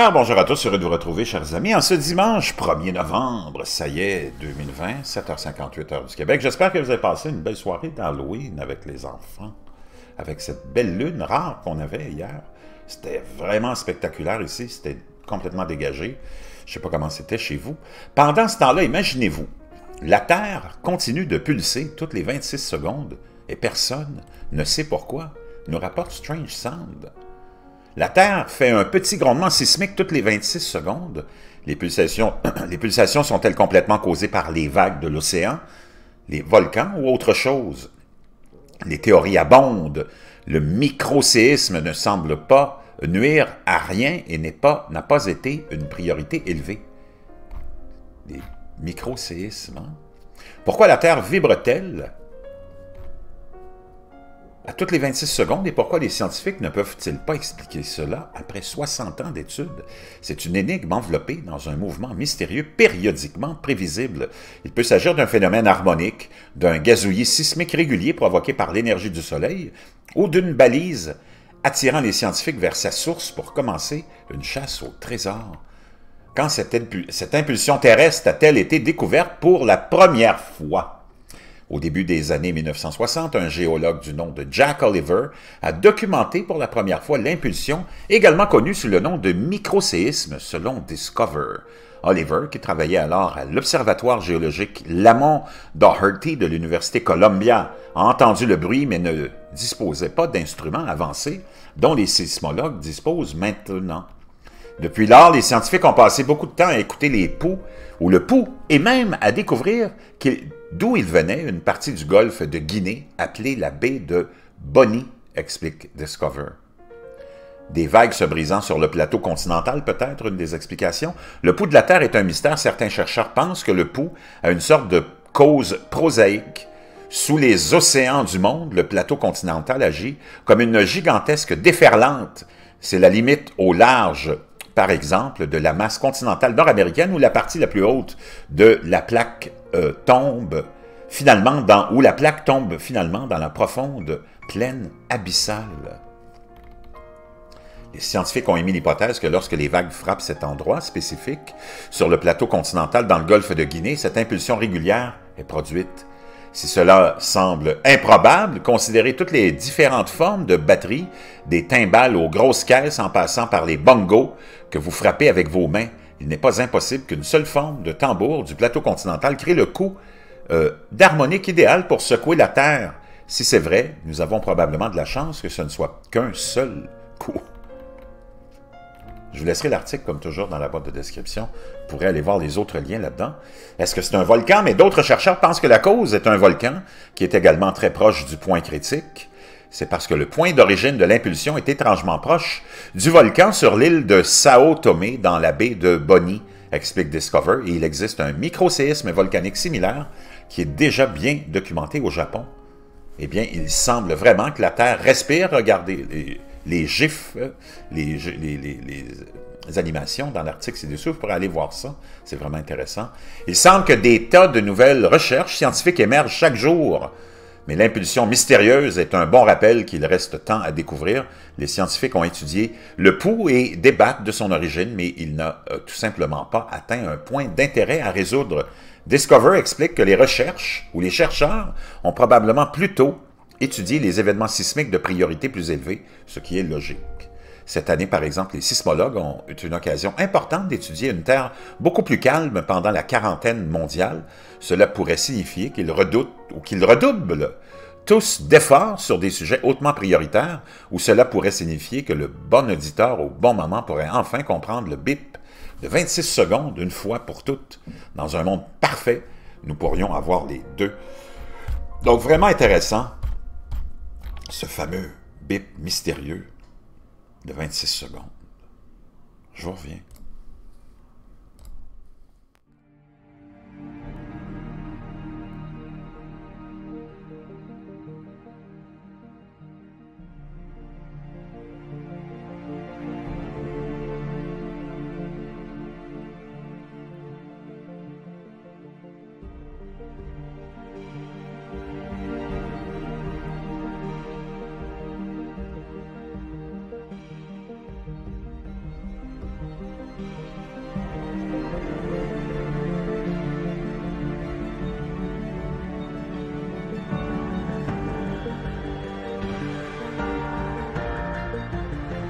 Alors bonjour à tous, heureux de vous retrouver chers amis en ce dimanche 1er novembre, ça y est, 2020, 7h58 heure du Québec. J'espère que vous avez passé une belle soirée d'Halloween avec les enfants, avec cette belle lune rare qu'on avait hier. C'était vraiment spectaculaire ici, c'était complètement dégagé. Je ne sais pas comment c'était chez vous. Pendant ce temps-là, imaginez-vous, la Terre continue de pulser toutes les 26 secondes et personne ne sait pourquoi, nous rapporte Strange Sound. La Terre fait un petit grondement sismique toutes les 26 secondes. Les pulsations sont-elles complètement causées par les vagues de l'océan, les volcans ou autre chose? Les théories abondent. Le microséisme ne semble pas nuire à rien et n'a pas été une priorité élevée. Les microséismes, hein? Pourquoi la Terre vibre-t-elle à toutes les 26 secondes, et pourquoi les scientifiques ne peuvent-ils pas expliquer cela après 60 ans d'études? C'est une énigme enveloppée dans un mouvement mystérieux périodiquement prévisible. Il peut s'agir d'un phénomène harmonique, d'un gazouillis sismique régulier provoqué par l'énergie du Soleil, ou d'une balise attirant les scientifiques vers sa source pour commencer une chasse au trésor. Quand cette impulsion terrestre a-t-elle été découverte pour la première fois? Au début des années 1960, un géologue du nom de Jack Oliver a documenté pour la première fois l'impulsion, également connue sous le nom de microséisme selon Discover. Oliver, qui travaillait alors à l'Observatoire géologique Lamont Doherty de l'Université Columbia, a entendu le bruit mais ne disposait pas d'instruments avancés dont les sismologues disposent maintenant. Depuis lors, les scientifiques ont passé beaucoup de temps à écouter les pouls ou le pouls et même à découvrir d'où il venait une partie du golfe de Guinée appelée la baie de Bonny, explique Discover. Des vagues se brisant sur le plateau continental, peut-être une des explications. Le pouls de la Terre est un mystère. Certains chercheurs pensent que le pouls a une sorte de cause prosaïque. Sous les océans du monde, le plateau continental agit comme une gigantesque déferlante. C'est la limite au large, par exemple, de la masse continentale nord-américaine où la partie la plus haute de la plaque tombe finalement dans la profonde plaine abyssale. Les scientifiques ont émis l'hypothèse que lorsque les vagues frappent cet endroit spécifique sur le plateau continental dans le golfe de Guinée, cette impulsion régulière est produite. Si cela semble improbable, considérez toutes les différentes formes de batteries, des timbales aux grosses caisses en passant par les bongos que vous frappez avec vos mains. Il n'est pas impossible qu'une seule forme de tambour du plateau continental crée le coup d'harmonique idéal pour secouer la Terre. Si c'est vrai, nous avons probablement de la chance que ce ne soit qu'un seul coup. Je vous laisserai l'article, comme toujours, dans la boîte de description. Vous pourrez aller voir les autres liens là-dedans. Est-ce que c'est un volcan? Mais d'autres chercheurs pensent que la cause est un volcan, qui est également très proche du point critique. C'est parce que le point d'origine de l'impulsion est étrangement proche du volcan sur l'île de Sao Tomé, dans la baie de Bonny, explique Discover, et il existe un microséisme volcanique similaire qui est déjà bien documenté au Japon. Eh bien, il semble vraiment que la Terre respire. Regardez les gifs, les animations dans l'article ci-dessous, vous pourrez aller voir ça, c'est vraiment intéressant. Il semble que des tas de nouvelles recherches scientifiques émergent chaque jour, mais l'impulsion mystérieuse est un bon rappel qu'il reste temps à découvrir. Les scientifiques ont étudié le pouls et débattent de son origine, mais il n'a tout simplement pas atteint un point d'intérêt à résoudre. Discover explique que les recherches, ou les chercheurs, ont probablement plutôt étudier les événements sismiques de priorité plus élevée, ce qui est logique. Cette année, par exemple, les sismologues ont eu une occasion importante d'étudier une Terre beaucoup plus calme pendant la quarantaine mondiale. Cela pourrait signifier qu'ils redoutent ou qu'ils redoublent tous d'efforts sur des sujets hautement prioritaires, ou cela pourrait signifier que le bon auditeur au bon moment pourrait enfin comprendre le bip de 26 secondes une fois pour toutes. Dans un monde parfait, nous pourrions avoir les deux. Donc, vraiment intéressant. Ce fameux bip mystérieux de 26 secondes. Je vous reviens.